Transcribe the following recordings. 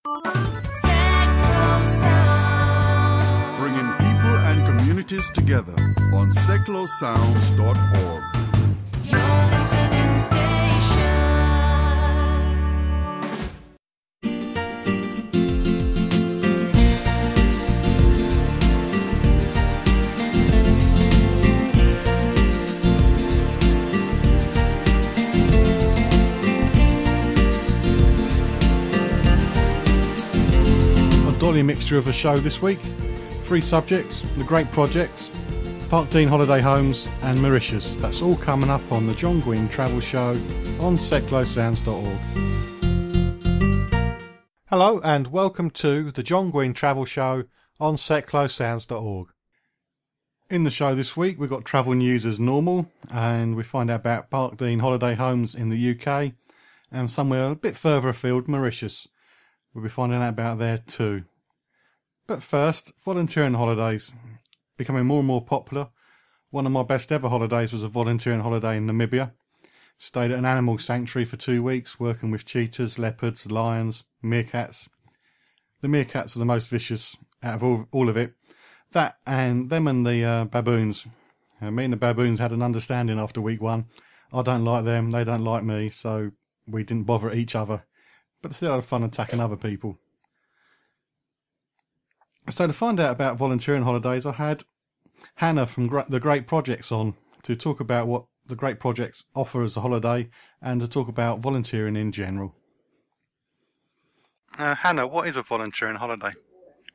Bringing people and communities together on seclosounds.org. Your listening station. Dolly mixture of a show this week. 3 subjects: the great projects, Parkdean holiday homes and Mauritius. That's all coming up on the John Guinn Travel Show on seclosounds.org. Hello and welcome to the John Guinn Travel Show on seclosounds.org. In the show this week we've got travel news as normal, and we find out about Parkdean holiday homes in the UK and somewhere a bit further afield, Mauritius. We'll be finding out about there too. But first, volunteering holidays, becoming more and more popular. One of my best ever holidays was a volunteering holiday in Namibia. Stayed at an animal sanctuary for 2 weeks, working with cheetahs, leopards, lions, meerkats. The meerkats are the most vicious out of all of it. That and the baboons. Me and the baboons had an understanding after week 1. I don't like them, they don't like me, so we didn't bother each other. But still had fun attacking other people. So to find out about volunteering holidays, I had Hannah from the Great Projects on to talk about what the Great Projects offer as a holiday and to talk about volunteering in general. Hannah, what is a volunteering holiday?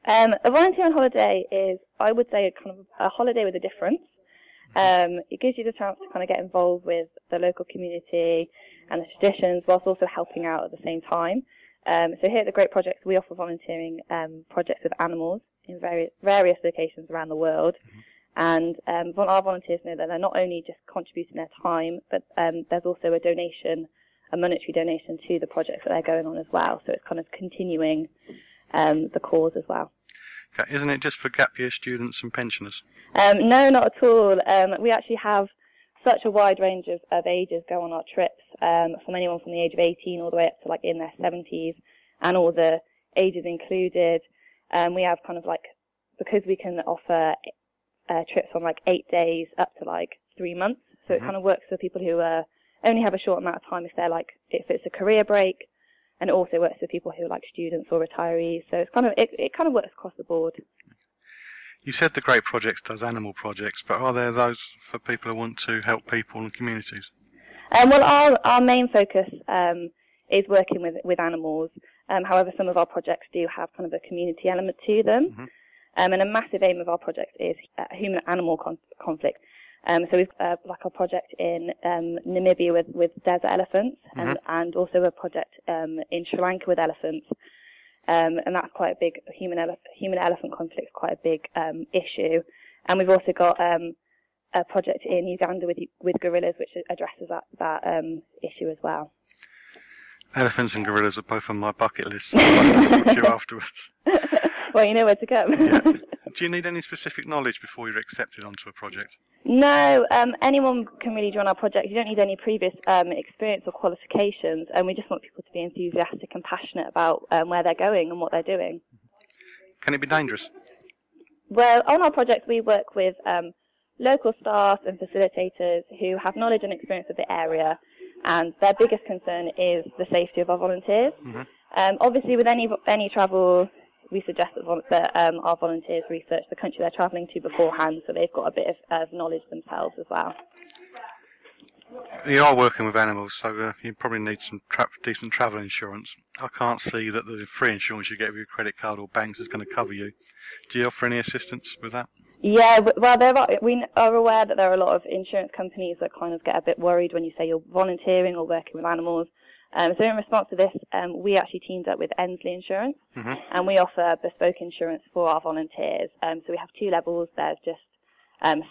A volunteering holiday is, I would say, kind of a holiday with a difference. It gives you the chance to kind of get involved with the local community and the traditions, whilst also helping out at the same time. So here at the Great Projects, we offer volunteering projects with animals in various locations around the world. And our volunteers know that they're not only just contributing their time, but there's also a monetary donation to the projects that they're going on as well. So it's kind of continuing the cause as well. Okay, isn't it just for gap year students and pensioners? No, not at all. We actually have such a wide range of ages go on our trips, from anyone from the age of 18 all the way up to like in their 70s, and all the ages included. We have kind of like, because we can offer trips from like 8 days up to like 3 months, so it kind of works for people who only have a short amount of time if it's a career break, and it also works for people who are like students or retirees. So it's it kind of works across the board. You said the Great Projects does animal projects, but are there those for people who want to help people and communities? Well, our main focus is working with animals. However, some of our projects do have kind of a community element to them. And a massive aim of our project is human-animal conflict. So we've like a project in Namibia with desert elephants, and also a project in Sri Lanka with elephants. And that's quite a big human-elephant conflict, is quite a big issue. And we've also got a project in Uganda with gorillas, which addresses that issue as well. Elephants and gorillas are both on my bucket list, so I'd like to talk to you afterwards. Well, you know where to go. Yeah. Do you need any specific knowledge before you're accepted onto a project? No, anyone can really join our project. You don't need any previous experience or qualifications, and we just want people to be enthusiastic and passionate about where they're going and what they're doing. Can it be dangerous? Well, on our project we work with local staff and facilitators who have knowledge and experience of the area, and their biggest concern is the safety of our volunteers. Obviously, with any travel, we suggest that our volunteers research the country they're travelling to beforehand, so they've got a bit of knowledge themselves as well. You are working with animals, so you probably need some decent travel insurance. I can't see that the free insurance you get with your credit card or banks is going to cover you. Do you offer any assistance with that? Yeah, well, we are aware that there are a lot of insurance companies that kind of get a bit worried when you say you're volunteering or working with animals. So in response to this, we actually teamed up with Ensley Insurance, and we offer bespoke insurance for our volunteers. So we have 2 levels. There's just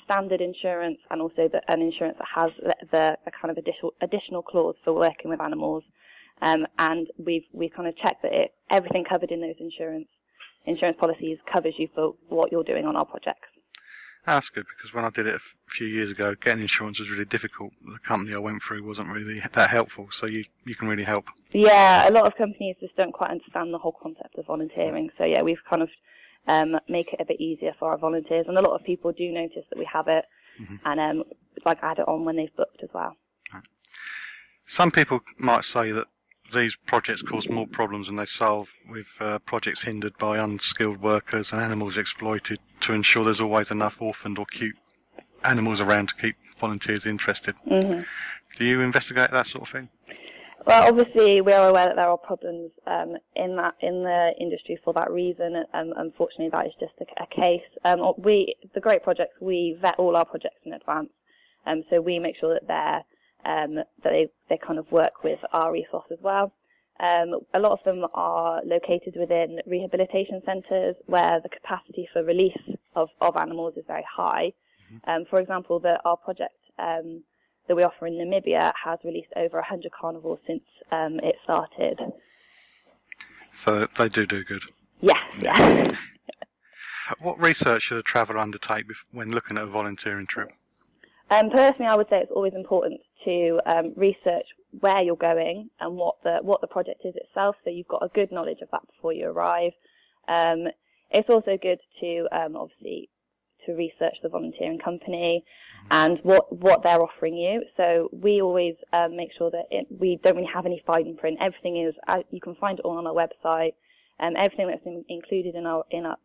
standard insurance, and also an insurance that has the kind of additional clause for working with animals. And we kind of checked that everything covered in those insurance policies covers you for what you're doing on our projects. That's good, because when I did it a few years ago, getting insurance was really difficult. The company I went through wasn't really that helpful, so you can really help. Yeah, a lot of companies just don't quite understand the whole concept of volunteering. So yeah, we've kind of make it a bit easier for our volunteers, and a lot of people do notice that we have it, and like add it on when they've booked as well. Some people might say that these projects cause more problems than they solve, with projects hindered by unskilled workers and animals exploited, to ensure there's always enough orphaned or cute animals around to keep volunteers interested. Do you investigate that sort of thing? Well, obviously, we are aware that there are problems in the industry for that reason. Unfortunately, that is just a case. The Great Projects, we vet all our projects in advance, so we make sure that they kind of work with our ethos as well. A lot of them are located within rehabilitation centres where the capacity for release of animals is very high. For example, our project that we offer in Namibia has released over 100 carnivores since it started. So they do good. Yeah. What research should a traveller undertake when looking at a volunteering trip? Personally, I would say it's always important to research where you're going and what the project is itself, so you've got a good knowledge of that before you arrive. It's also good to obviously to research the volunteering company and what they're offering you. So we always make sure that we don't really have any fine print. Everything is you can find it all on our website. Everything that's included in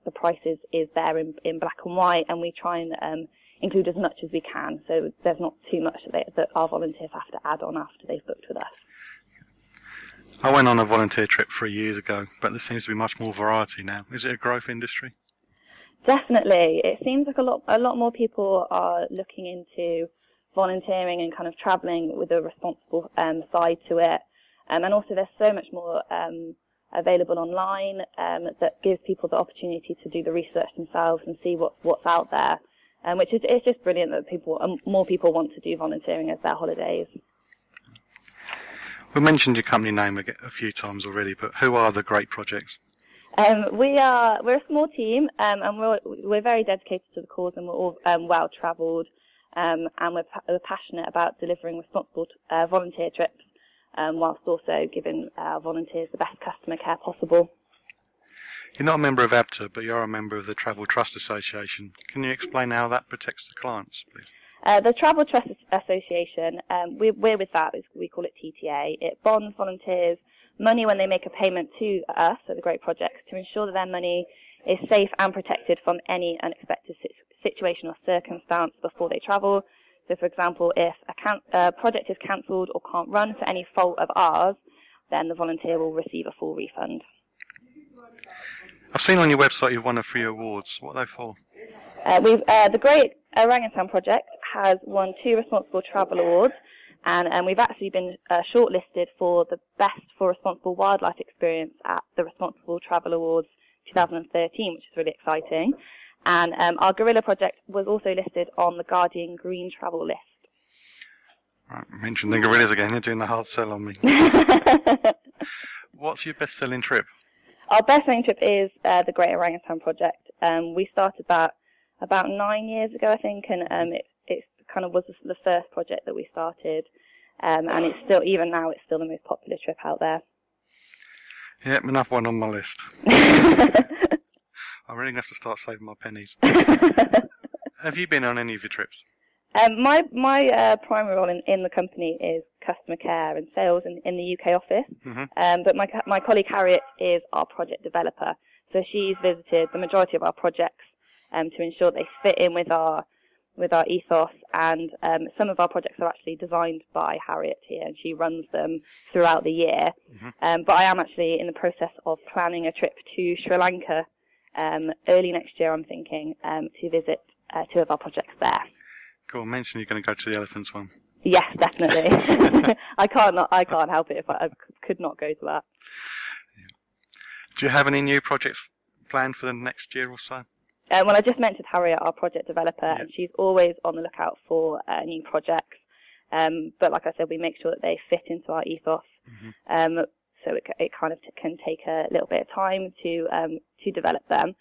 the prices is there in black and white, and we try and include as much as we can, so there's not too much that our volunteers have to add on after they've booked with us. I went on a volunteer trip 3 years ago, but there seems to be much more variety now. Is it a growth industry? Definitely. It seems like a lot more people are looking into volunteering and kind of travelling with a responsible side to it. And also there's so much more available online that gives people the opportunity to do the research themselves and see what's out there. Which is it's just brilliant that more people want to do volunteering as their holidays. We mentioned your company name a few times already, but who are the Great Projects? We're a small team, and we're very dedicated to the cause, and we're all well travelled, and we're passionate about delivering responsible volunteer trips, whilst also giving our volunteers the best customer care possible. You're not a member of ABTA, but you're a member of the Travel Trust Association. Can you explain how that protects the clients, please? The Travel Trust Association, we're with that, we call it TTA. It bonds volunteers money when they make a payment to us at the Great Projects to ensure that their money is safe and protected from any unexpected situation or circumstance before they travel. So, for example, if a project is cancelled or can't run for any fault of ours, then the volunteer will receive a full refund. I've seen on your website you've won a few awards. What are they for? The Great Orangutan Project has won 2 Responsible Travel Awards, and we've actually been shortlisted for the Best for Responsible Wildlife Experience at the Responsible Travel Awards 2013, which is really exciting. And our Gorilla Project was also listed on the Guardian Green Travel list. Right, mention the gorillas again. You're doing the hard sell on me. What's your best-selling trip? Our best-selling trip is the Great Orangutan Project. We started that about 9 years ago, I think, and it kind of was the first project that we started, and it's still, even now, it's still the most popular trip out there. Yep, another one on my list. I'm really going to have to start saving my pennies. Have you been on any of your trips? My primary role in the company is customer care and sales in the UK office. But my colleague Harriet is our project developer, so she's visited the majority of our projects to ensure they fit in with our ethos. And some of our projects are actually designed by Harriet here, and she runs them throughout the year. But I am actually in the process of planning a trip to Sri Lanka early next year. I'm thinking to visit 2 of our projects there. Cool. Mention you're going to go to the elephants one. Yes, definitely. I can't help it if I could not go to that. Yeah. Do you have any new projects planned for the next year or so? Well, I just mentioned Harriet, our project developer, and she's always on the lookout for new projects. But like I said, we make sure that they fit into our ethos. so it kind of can take a little bit of time to develop them.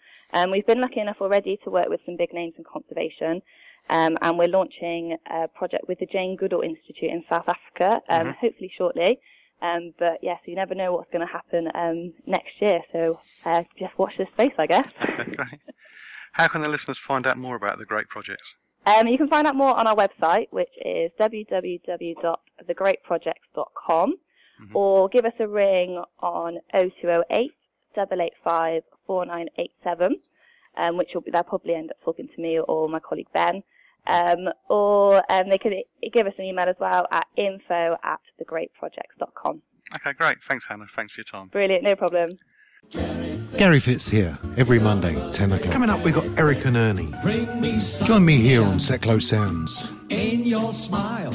We've been lucky enough already to work with some big names in conservation, and we're launching a project with the Jane Goodall Institute in South Africa, hopefully shortly. But yes, you never know what's going to happen next year, so just watch this space, I guess. Okay, great. How can the listeners find out more about the great projects? You can find out more on our website, which is www.thegreatprojects.com, or give us a ring on 0208 885 4987, which they'll probably end up talking to me or my colleague Ben. Or they could give us an email as well at info@thegreatprojects.com. Okay, great. Thanks, Hannah. Thanks for your time. Brilliant, no problem. Gary Fitz here, every Monday, 10 o'clock. Coming up, we've got Eric and Ernie. Join me here on Seclo Sounds. In your smile.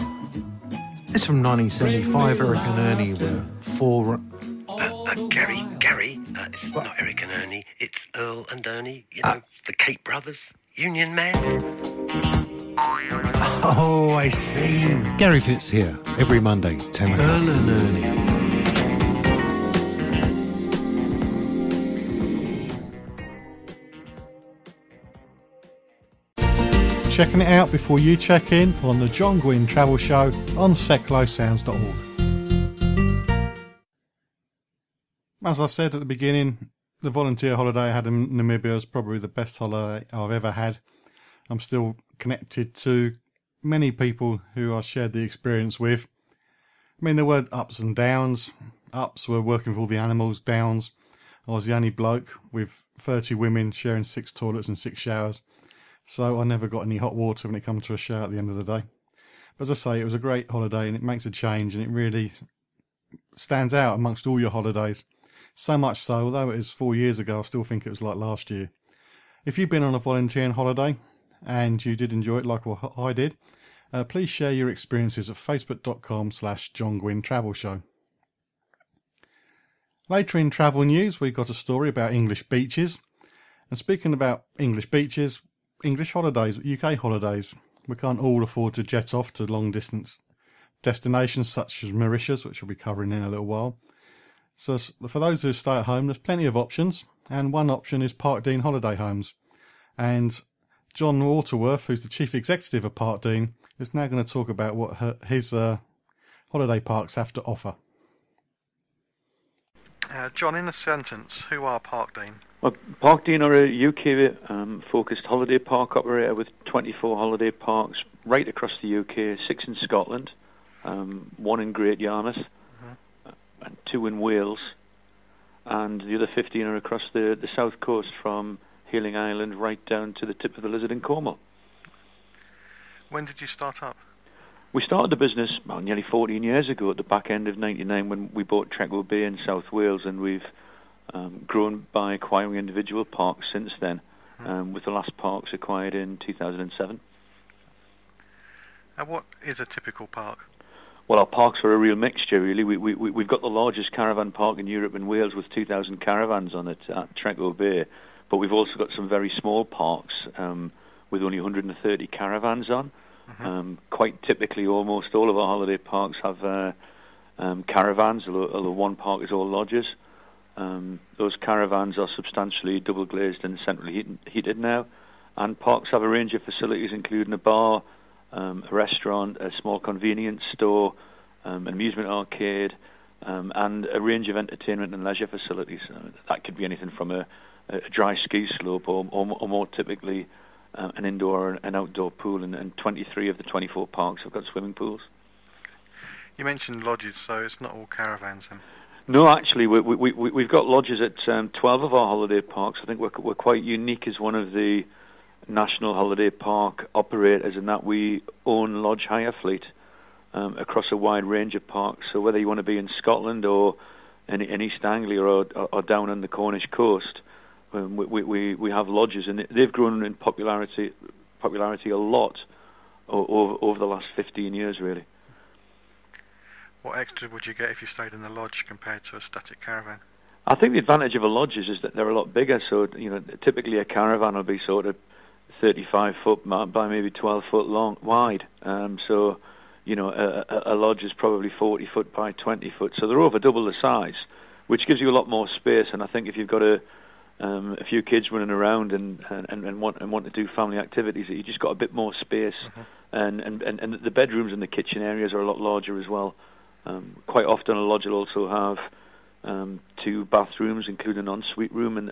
It's from 1975, Eric and Ernie were four... Gary, it's not Eric and Ernie, it's Earl and Ernie, the Cape Brothers, Union Man. Oh, I see. Gary Fitz here, every Monday, 10 o'clock. Earl and Ernie. Checking it out before you check in on the John Guinn Travel Show on seclosounds.org. As I said at the beginning, the volunteer holiday I had in Namibia was probably the best holiday I've ever had. I'm still connected to many people who I shared the experience with. I mean, there were ups and downs. Ups were working with all the animals. Downs, I was the only bloke with 30 women sharing 6 toilets and 6 showers. So I never got any hot water when it comes to a shower at the end of the day. But as I say, it was a great holiday and it makes a change and it really stands out amongst all your holidays. So much so, although it is 4 years ago, I still think it was like last year. If you've been on a volunteering holiday and you did enjoy it like what I did, please share your experiences at facebook.com/John Guinn Travel Show. Later in travel news, we've got a story about English beaches. And speaking about English beaches, English holidays, UK holidays. We can't all afford to jet off to long distance destinations such as Mauritius, which we'll be covering in a little while. So for those who stay at home, there's plenty of options, and one option is Parkdean Holiday Homes. And John Waterworth, who's the chief executive of Parkdean, is now going to talk about what his holiday parks have to offer. John, in a sentence, who are Parkdean? Well, Parkdean are a UK-focused holiday park operator with 24 holiday parks right across the UK, 6 in Scotland, 1 in Great Yarmouth, and 2 in Wales, and the other 15 are across the south coast from Hayling Island right down to the tip of the Lizard in Cornwall. When did you start up? We started the business nearly 14 years ago at the back end of '99 when we bought Treco Bay in South Wales, and we've grown by acquiring individual parks since then, with the last parks acquired in 2007. What is a typical park? Well, our parks are a real mixture, really. We've got the largest caravan park in Europe and Wales with 2,000 caravans on it at Treco Bay, but we've also got some very small parks with only 130 caravans on. Quite typically, almost all of our holiday parks have caravans, although one park is all lodges. Those caravans are substantially double glazed and centrally heated now, and parks have a range of facilities including a bar, a restaurant, a small convenience store, an amusement arcade, and a range of entertainment and leisure facilities. That could be anything from a dry ski slope or more typically an indoor and an outdoor pool, and 23 of the 24 parks have got swimming pools. You mentioned lodges, so it's not all caravans then? No, actually, we've got lodges at 12 of our holiday parks. I think we're quite unique as one of the national holiday park operators in that we own lodge hire fleet across a wide range of parks. So whether you want to be in Scotland or in East Anglia or down on the Cornish coast, we have lodges, and they've grown in popularity a lot over the last 15 years, really. What extra would you get if you stayed in the lodge compared to a static caravan? I think the advantage of a lodge is that they're a lot bigger. So typically a caravan will be sort of 35 foot by maybe 12 foot wide. So a lodge is probably 40 foot by 20 foot, so they're over double the size, which gives you a lot more space. And I think if you've got a few kids running around and want to do family activities, you just got a bit more space. And the bedrooms and the kitchen areas are a lot larger as well. Quite often a lodge will also have 2 bathrooms, including an ensuite room, and